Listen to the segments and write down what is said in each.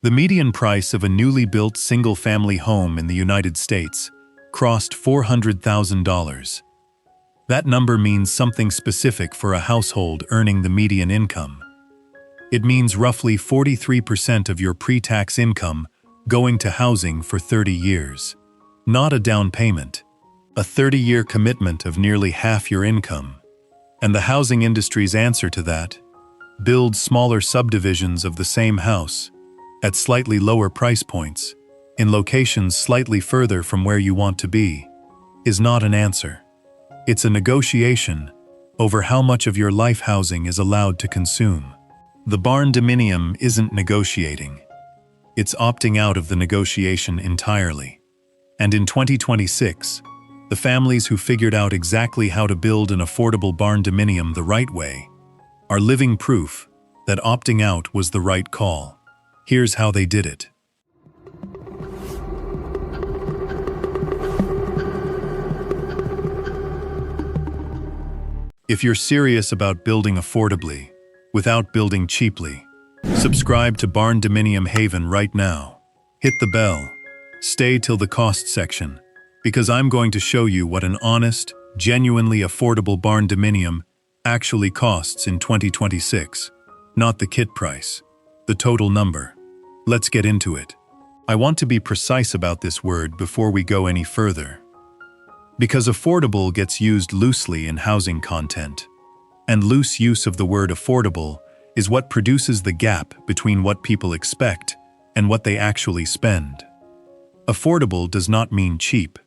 The median price of a newly built single-family home in the United States crossed $400,000. That number means something specific for a household earning the median income. It means roughly 43% of your pre-tax income going to housing for 30 years. Not a down payment, a 30-year commitment of nearly half your income. And the housing industry's answer to that? Build smaller subdivisions of the same house, at slightly lower price points, in locations slightly further from where you want to be, is not an answer. It's a negotiation over how much of your life housing is allowed to consume. The Barndominium isn't negotiating. It's opting out of the negotiation entirely. And in 2026, the families who figured out exactly how to build an affordable Barndominium the right way are living proof that opting out was the right call. Here's how they did it. If you're serious about building affordably, without building cheaply, subscribe to Barndominium Haven right now. Hit the bell. Stay till the cost section, because I'm going to show you what an honest, genuinely affordable Barndominium actually costs in 2026. Not the kit price, the total number. Let's get into it. I want to be precise about this word before we go any further, because affordable gets used loosely in housing content, and loose use of the word affordable is what produces the gap between what people expect and what they actually spend. Affordable does not mean cheap.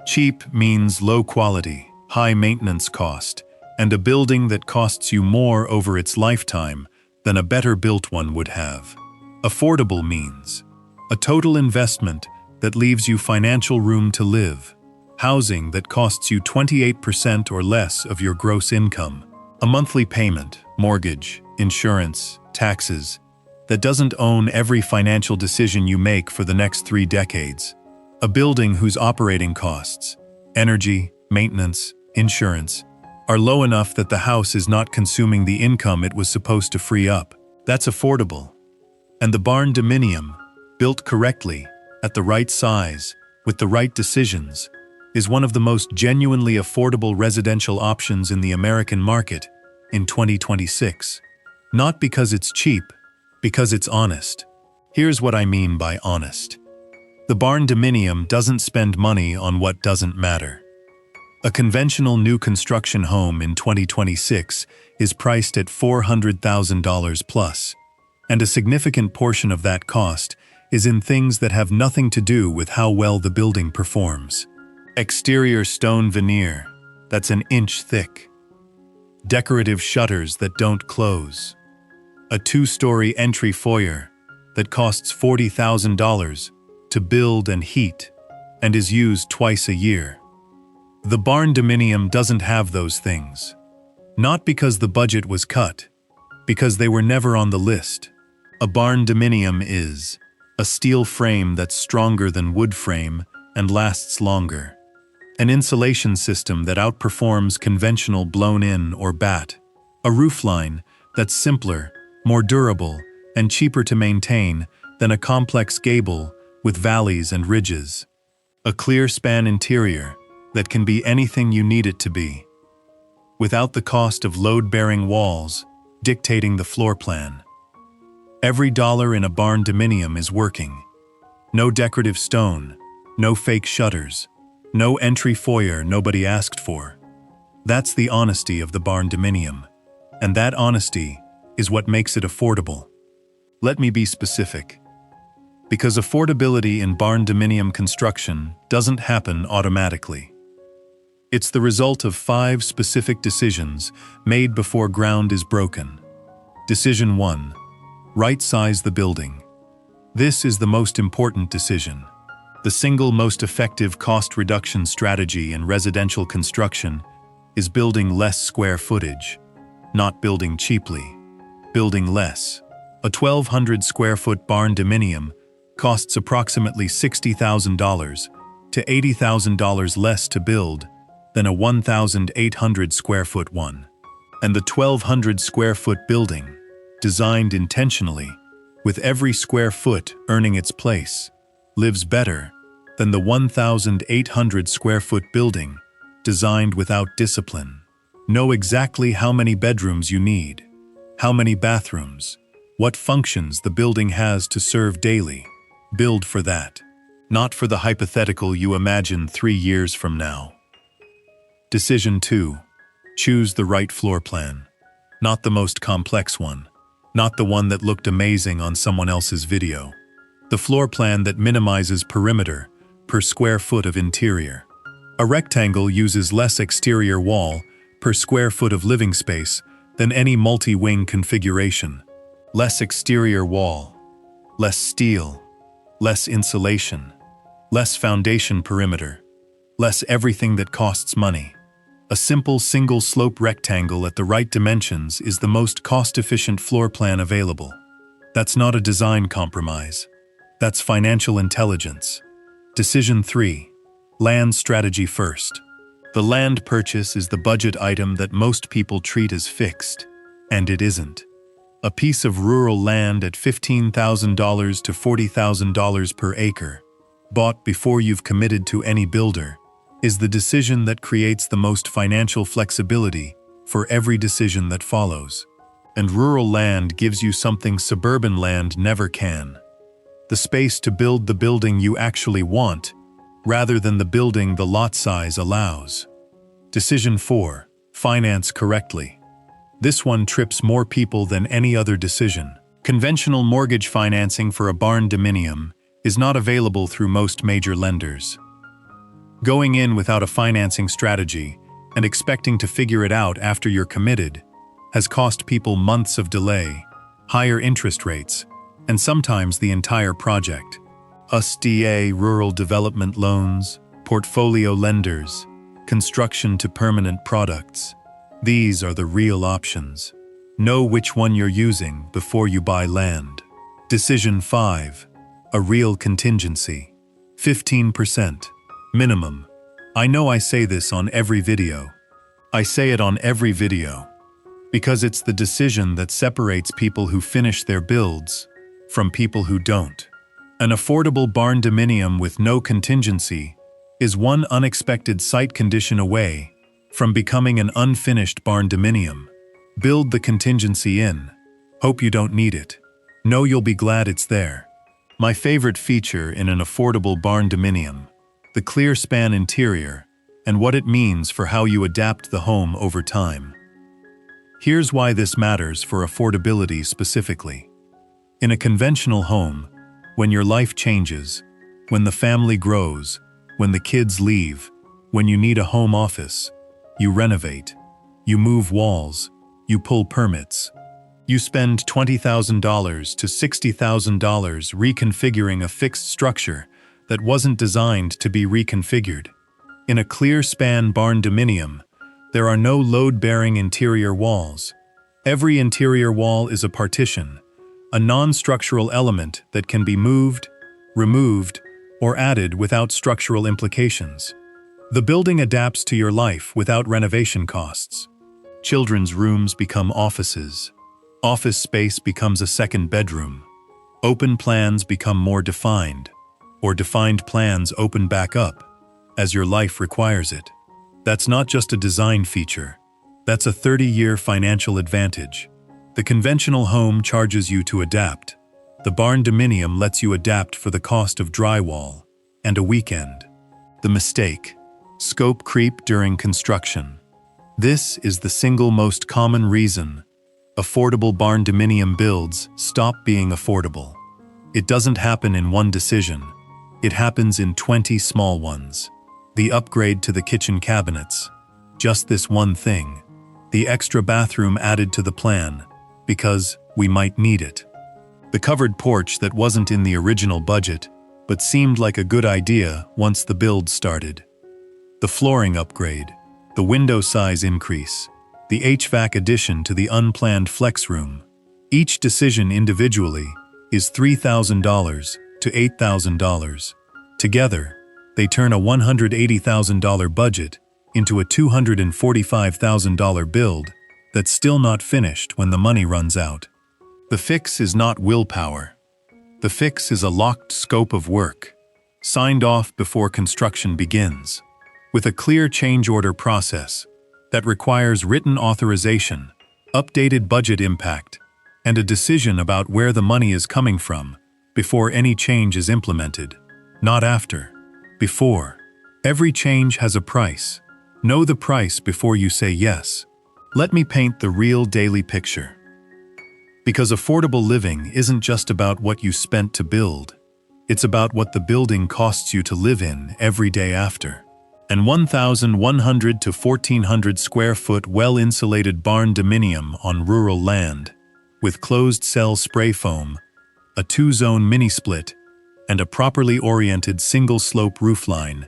Cheap means low quality, high maintenance cost, and a building that costs you more over its lifetime than a better built one would have. Affordable means a total investment that leaves you financial room to live, housing that costs you 28% or less of your gross income, a monthly payment, mortgage, insurance, taxes, that doesn't own every financial decision you make for the next 3 decades, a building whose operating costs, energy, maintenance, insurance, are low enough that the house is not consuming the income it was supposed to free up. That's affordable. And the Barndominium, built correctly, at the right size, with the right decisions, is one of the most genuinely affordable residential options in the American market in 2026. Not because it's cheap, because it's honest. Here's what I mean by honest. The Barndominium doesn't spend money on what doesn't matter. A conventional new construction home in 2026 is priced at $400,000 plus, and a significant portion of that cost is in things that have nothing to do with how well the building performs. Exterior stone veneer that's an inch thick. Decorative shutters that don't close. A 2-story entry foyer that costs $40,000 to build and heat and is used twice a year. The Barndominium doesn't have those things. Not because the budget was cut, because they were never on the list. A Barndominium is a steel frame that's stronger than wood frame and lasts longer. An insulation system that outperforms conventional blown-in or bat. A roofline that's simpler, more durable, and cheaper to maintain than a complex gable with valleys and ridges. A clear span interior that can be anything you need it to be, without the cost of load-bearing walls dictating the floor plan. Every dollar in a Barndominium is working. No decorative stone, no fake shutters, no entry foyer nobody asked for. That's the honesty of the Barndominium, and that honesty is what makes it affordable. Let me be specific. Because affordability in Barndominium construction doesn't happen automatically. It's the result of 5 specific decisions made before ground is broken. Decision 1. Right-size the building. This is the most important decision. The single most effective cost reduction strategy in residential construction is building less square footage, not building cheaply, building less. A 1,200 square foot Barndominium costs approximately $60,000 to $80,000 less to build than a 1,800 square foot one. And the 1,200 square foot building, designed intentionally, with every square foot earning its place, lives better than the 1,800 square foot building designed without discipline. Know exactly how many bedrooms you need, how many bathrooms, what functions the building has to serve daily. Build for that, not for the hypothetical you imagine 3 years from now. Decision 2. Choose the right floor plan. Not the most complex one, not the one that looked amazing on someone else's video. The floor plan that minimizes perimeter per square foot of interior. A rectangle uses less exterior wall per square foot of living space than any multi-wing configuration. Less exterior wall, less steel, less insulation, less foundation perimeter, less everything that costs money. A simple single-slope rectangle at the right dimensions is the most cost-efficient floor plan available. That's not a design compromise. That's financial intelligence. Decision 3. Land strategy first. The land purchase is the budget item that most people treat as fixed, and it isn't. A piece of rural land at $15,000 to $40,000 per acre, bought before you've committed to any builder, is the decision that creates the most financial flexibility for every decision that follows. And rural land gives you something suburban land never can: the space to build the building you actually want, rather than the building the lot size allows. Decision 4. Finance correctly. This one trips more people than any other decision. Conventional mortgage financing for a Barndominium is not available through most major lenders. Going in without a financing strategy and expecting to figure it out after you're committed has cost people months of delay, higher interest rates, and sometimes the entire project. USDA rural development loans, portfolio lenders, construction to permanent products. These are the real options. Know which one you're using before you buy land. Decision 5. A real contingency. 15%. Minimum. I know I say this on every video. I say it on every video because it's the decision that separates people who finish their builds from people who don't. An affordable Barndominium with no contingency is one unexpected site condition away from becoming an unfinished Barndominium. Build the contingency in. Hope you don't need it. Know you'll be glad it's there. My favorite feature in an affordable Barndominium: the clear span interior and what it means for how you adapt the home over time. Here's why this matters for affordability specifically. In a conventional home, when your life changes, when the family grows, when the kids leave, when you need a home office, you renovate, you move walls, you pull permits. You spend $20,000 to $60,000 reconfiguring a fixed structure that wasn't designed to be reconfigured. In a clear span Barndominium, there are no load-bearing interior walls. Every interior wall is a partition, a non-structural element that can be moved, removed, or added without structural implications. The building adapts to your life without renovation costs. Children's rooms become offices. Office space becomes a second bedroom. Open plans become more defined, or defined plans open back up as your life requires it. That's not just a design feature. That's a 30-year financial advantage. The conventional home charges you to adapt. The Barndominium lets you adapt for the cost of drywall and a weekend. The mistake: scope creep during construction. This is the single most common reason affordable Barndominium builds stop being affordable. It doesn't happen in one decision. It happens in 20 small ones. The upgrade to the kitchen cabinets. Just this one thing. The extra bathroom added to the plan, because we might need it. The covered porch that wasn't in the original budget, but seemed like a good idea once the build started. The flooring upgrade. The window size increase. The HVAC addition to the unplanned flex room. Each decision individually is $3,000 to $8,000. Together, they turn a $180,000 budget into a $245,000 build that's still not finished when the money runs out. The fix is not willpower. The fix is a locked scope of work, signed off before construction begins, with a clear change order process that requires written authorization, updated budget impact, and a decision about where the money is coming from before any change is implemented. Not after. Before. Every change has a price. Know the price before you say yes. Let me paint the real daily picture. Because affordable living isn't just about what you spent to build. It's about what the building costs you to live in every day after. An 1,100 to 1,400 square foot well-insulated Barndominium on rural land, with closed-cell spray foam, a 2-zone mini-split, and a properly oriented single-slope roofline,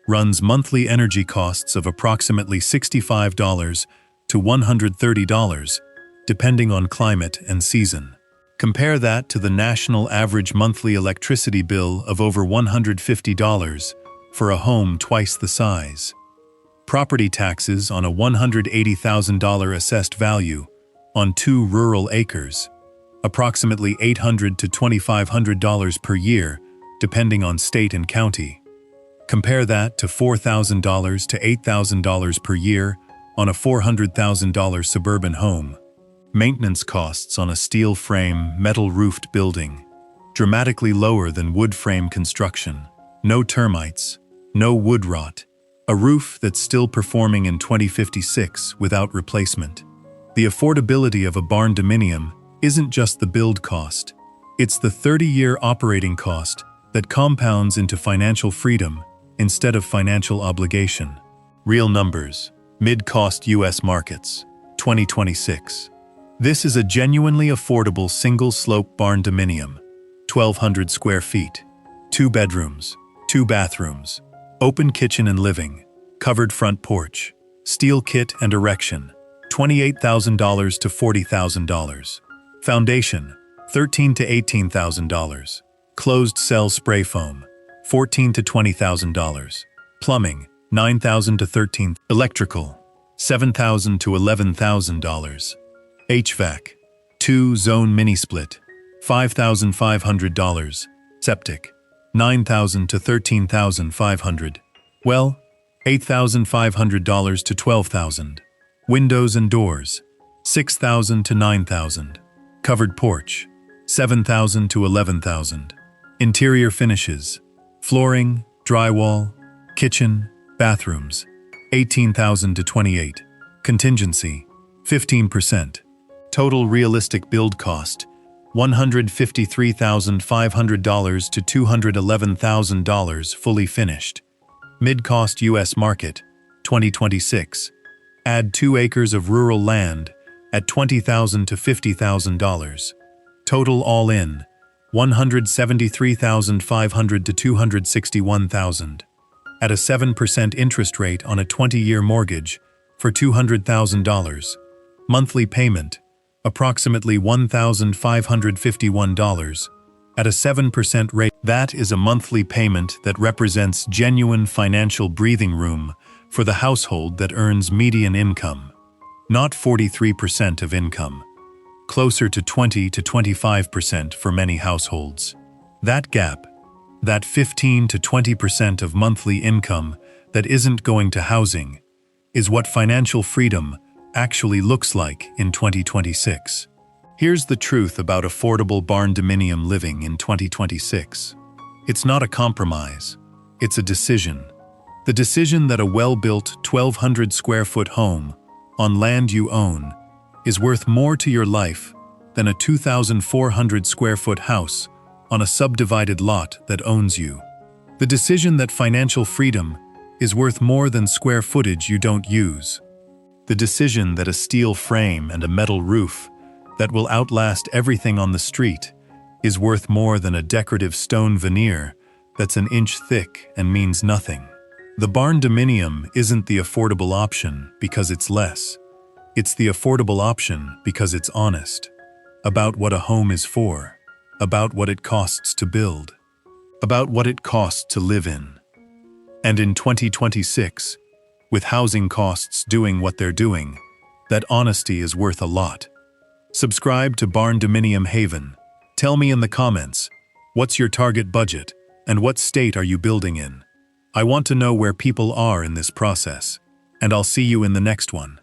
runs monthly energy costs of approximately $65 to $130, depending on climate and season. Compare that to the national average monthly electricity bill of over $150 for a home twice the size. Property taxes on a $180,000 assessed value on 2 rural acres, approximately $800 to $2,500 per year, depending on state and county. Compare that to $4,000 to $8,000 per year on a $400,000 suburban home. Maintenance costs on a steel frame, metal-roofed building, dramatically lower than wood frame construction. No termites, no wood rot, a roof that's still performing in 2056 without replacement. The affordability of a Barndominium isn't just the build cost, it's the 30-year operating cost that compounds into financial freedom instead of financial obligation. Real numbers. Mid-cost U.S. markets. 2026. This is a genuinely affordable single-slope Barndominium. 1,200 square feet. 2 bedrooms. 2 bathrooms. Open kitchen and living. Covered front porch. Steel kit and erection. $28,000 to $40,000. Foundation. $13,000 to $18,000. Closed cell spray foam. $14,000 to $20,000. Plumbing. $9,000 to $13,000. Electrical. $7,000 to $11,000. HVAC. 2-zone mini-split. $5,500. Septic. $9,000 to $13,500. Well, $8,500 to $12,000. Windows and doors. $6,000 to $9,000. Covered porch. $7,000 to $11,000. Interior finishes. Flooring, drywall, kitchen, bathrooms. $18,000 to $28,000. Contingency. 15%. Total realistic build cost. $153,500 to $211,000 fully finished. Mid-cost U.S. market. 2026. Add 2 acres of rural land at $20,000 to $50,000. Total all-in, $173,500 to $261,000. At a 7% interest rate on a 20-year mortgage for $200,000. Monthly payment, approximately $1,551. At a 7% rate, that is a monthly payment that represents genuine financial breathing room for the household that earns median income. Not 43% of income. Closer to 20 to 25% for many households. That gap, that 15 to 20% of monthly income that isn't going to housing, is what financial freedom actually looks like in 2026. Here's the truth about affordable Barndominium living in 2026. It's not a compromise, it's a decision. The decision that a well-built 1,200 square foot home on land you own is worth more to your life than a 2,400 square foot house on a subdivided lot that owns you. The decision that financial freedom is worth more than square footage you don't use. The decision that a steel frame and a metal roof that will outlast everything on the street is worth more than a decorative stone veneer that's an inch thick and means nothing. The Barndominium isn't the affordable option because it's less. It's the affordable option because it's honest. About what a home is for. About what it costs to build. About what it costs to live in. And in 2026, with housing costs doing what they're doing, that honesty is worth a lot. Subscribe to Barndominium Haven. Tell me in the comments, what's your target budget and what state are you building in? I want to know where people are in this process, and I'll see you in the next one.